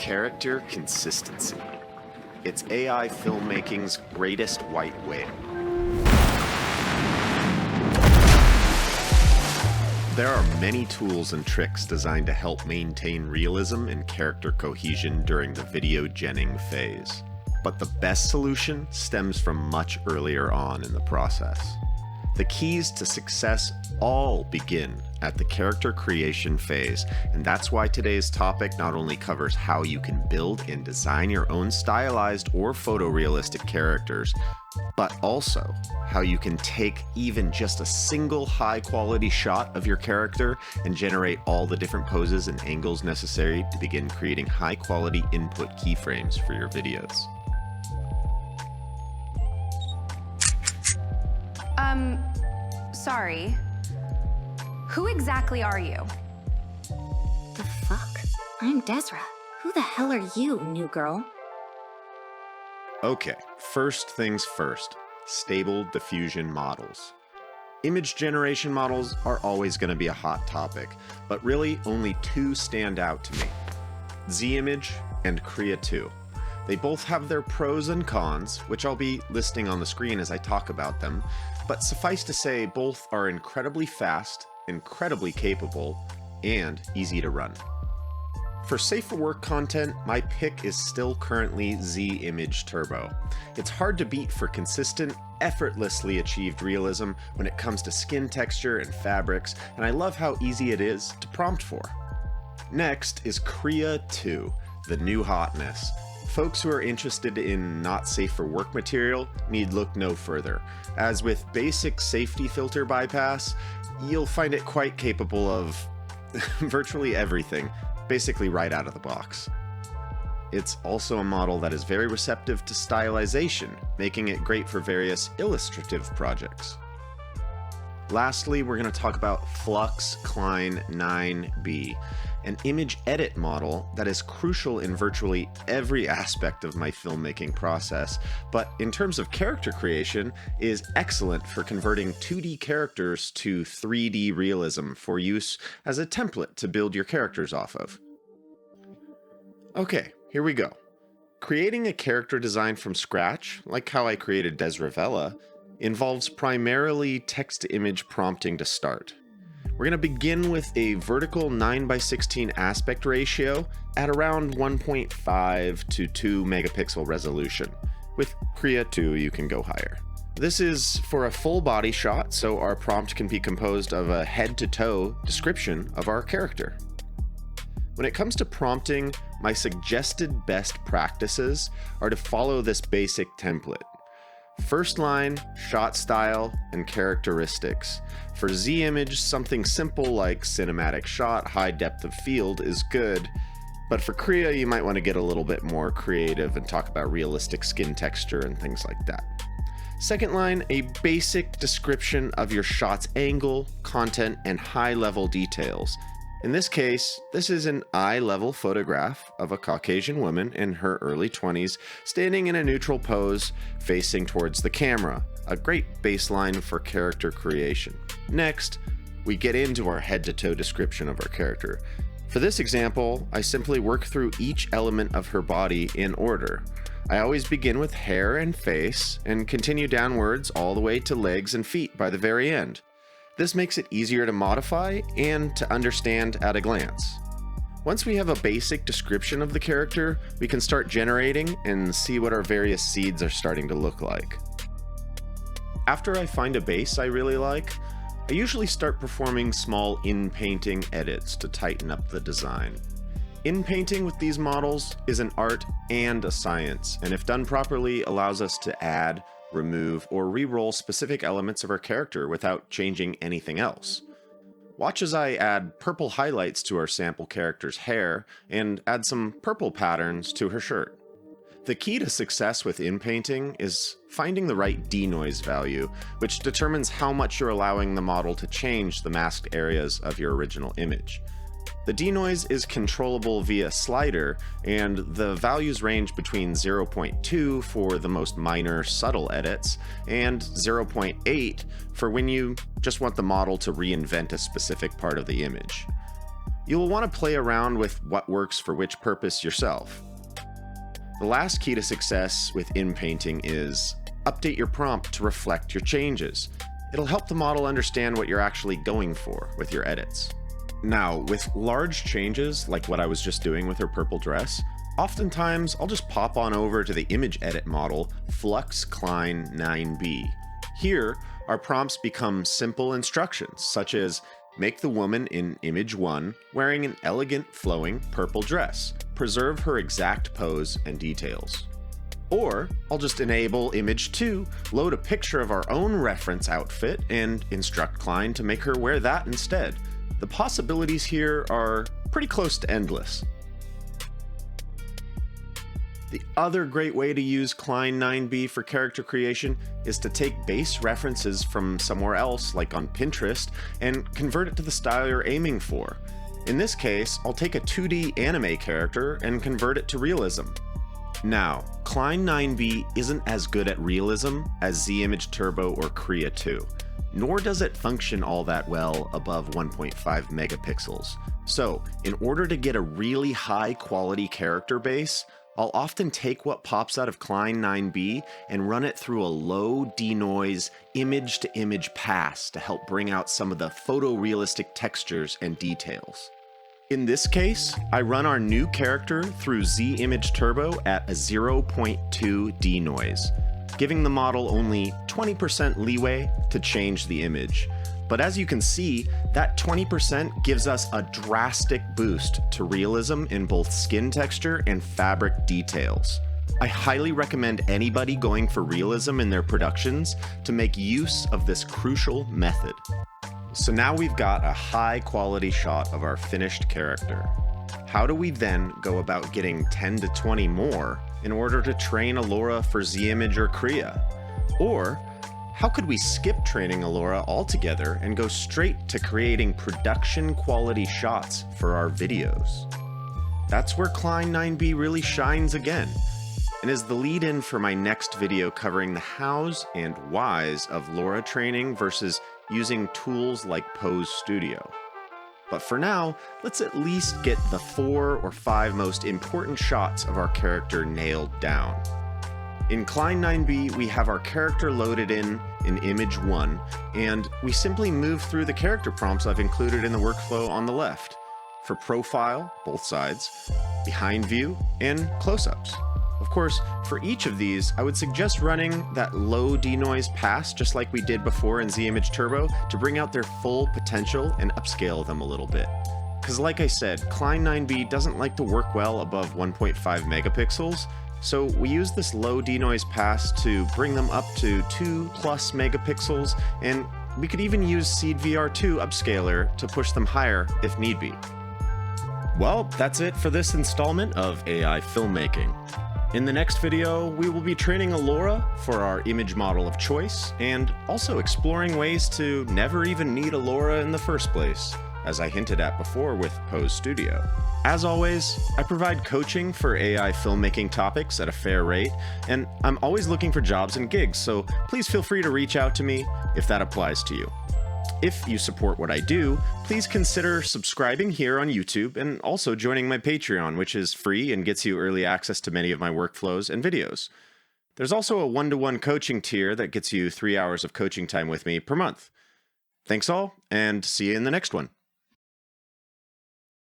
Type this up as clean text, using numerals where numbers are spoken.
Character consistency. It's AI filmmaking's greatest white whale. There are many tools and tricks designed to help maintain realism and character cohesion during the video genning phase. But the best solution stems from much earlier on in the process. The keys to success all begin at the character creation phase, and that's why today's topic not only covers how you can build and design your own stylized or photorealistic characters, but also how you can take even just a single high-quality shot of your character and generate all the different poses and angles necessary to begin creating high-quality input keyframes for your videos. Sorry. Who exactly are you? The fuck? I'm Desra. Who the hell are you, new girl? Okay, first things first, stable diffusion models. Image generation models are always going to be a hot topic, but really only two stand out to me: ZImage and Krea2. They both have their pros and cons, which I'll be listing on the screen as I talk about them, but suffice to say both are incredibly fast, incredibly capable, and easy to run. For safe for work content, my pick is still currently ZImage Turbo. It's hard to beat for consistent, effortlessly achieved realism when it comes to skin texture and fabrics, and I love how easy it is to prompt for. Next is Krea2, the new hotness. Folks who are interested in not safe for work material need look no further, as with basic safety filter bypass, you'll find it quite capable of virtually everything, basically right out of the box. It's also a model that is very receptive to stylization, making it great for various illustrative projects. Lastly, we're going to talk about Flux Klein 9B, an image edit model that is crucial in virtually every aspect of my filmmaking process, but in terms of character creation is excellent for converting 2D characters to 3D realism for use as a template to build your characters off of. Okay, here we go. Creating a character design from scratch, like how I created Desravella, involves primarily text-to-image prompting to start. We're going to begin with a vertical 9:16 aspect ratio at around 1.5 to 2 megapixel resolution. With Krea2, you can go higher. This is for a full body shot, so our prompt can be composed of a head-to-toe description of our character. When it comes to prompting, my suggested best practices are to follow this basic template. First line, shot style, and characteristics. For ZImage, something simple like cinematic shot, high depth of field is good, but for Krea, you might want to get a little bit more creative and talk about realistic skin texture and things like that. Second line, a basic description of your shot's angle, content, and high-level details. In this case, this is an eye-level photograph of a Caucasian woman in her early 20s standing in a neutral pose facing towards the camera, a great baseline for character creation. Next, we get into our head-to-toe description of our character. For this example, I simply work through each element of her body in order. I always begin with hair and face and continue downwards all the way to legs and feet by the very end. This makes it easier to modify and to understand at a glance. Once we have a basic description of the character, we can start generating and see what our various seeds are starting to look like. After I find a base I really like, I usually start performing small in-painting edits to tighten up the design. In-painting with these models is an art and a science, and if done properly, allows us to add, remove, or re-roll specific elements of our character without changing anything else. Watch as I add purple highlights to our sample character's hair and add some purple patterns to her shirt. The key to success with in-painting is finding the right denoise value, which determines how much you're allowing the model to change the masked areas of your original image. The denoise is controllable via slider, and the values range between 0.2 for the most minor, subtle edits, and 0.8 for when you just want the model to reinvent a specific part of the image. You'll want to play around with what works for which purpose yourself. The last key to success with in-painting is update your prompt to reflect your changes. It'll help the model understand what you're actually going for with your edits. Now, with large changes like what I was just doing with her purple dress, oftentimes I'll just pop on over to the image edit model, Flux Klein 9B. Here, our prompts become simple instructions, such as make the woman in image 1 wearing an elegant flowing purple dress. Preserve her exact pose and details. Or I'll just enable image 2, load a picture of our own reference outfit, and instruct Klein to make her wear that instead. The possibilities here are pretty close to endless. The other great way to use Klein 9B for character creation is to take base references from somewhere else, like on Pinterest, and convert it to the style you're aiming for. In this case, I'll take a 2D anime character and convert it to realism. Now, Klein 9B isn't as good at realism as ZImage Turbo or Krea2, nor does it function all that well above 1.5 megapixels. So, in order to get a really high quality character base, I'll often take what pops out of Klein 9B and run it through a low denoise image-to-image pass to help bring out some of the photorealistic textures and details. In this case, I run our new character through ZImage Turbo at a 0.2 denoise, giving the model only 20% leeway to change the image. But as you can see, that 20% gives us a drastic boost to realism in both skin texture and fabric details. I highly recommend anybody going for realism in their productions to make use of this crucial method. So now we've got a high quality shot of our finished character. How do we then go about getting 10 to 20 more in order to train Alora for ZImage or Krea? Or how could we skip training Alora altogether and go straight to creating production quality shots for our videos? That's where Klein 9B really shines again, and is the lead-in for my next video covering the hows and whys of LoRa training versus using tools like Pose Studio. But for now, let's at least get the 4 or 5 most important shots of our character nailed down. In Klein 9B, we have our character loaded in image 1, and we simply move through the character prompts I've included in the workflow on the left, for profile, both sides, behind view, and close-ups. Of course, for each of these, I would suggest running that low denoise pass just like we did before in ZImage Turbo to bring out their full potential and upscale them a little bit. Because like I said, Klein 9B doesn't like to work well above 1.5 megapixels, so we use this low denoise pass to bring them up to 2+ megapixels, and we could even use SeedVR2 upscaler to push them higher if need be. Well, that's it for this installment of AI Filmmaking. In the next video, we will be training Alora for our image model of choice, and also exploring ways to never even need Alora in the first place, as I hinted at before with Pose Studio. As always, I provide coaching for AI filmmaking topics at a fair rate, and I'm always looking for jobs and gigs, so please feel free to reach out to me if that applies to you. If you support what I do, please consider subscribing here on YouTube and also joining my Patreon, which is free and gets you early access to many of my workflows and videos. There's also a one-to-one coaching tier that gets you 3 hours of coaching time with me per month. Thanks all, and see you in the next one.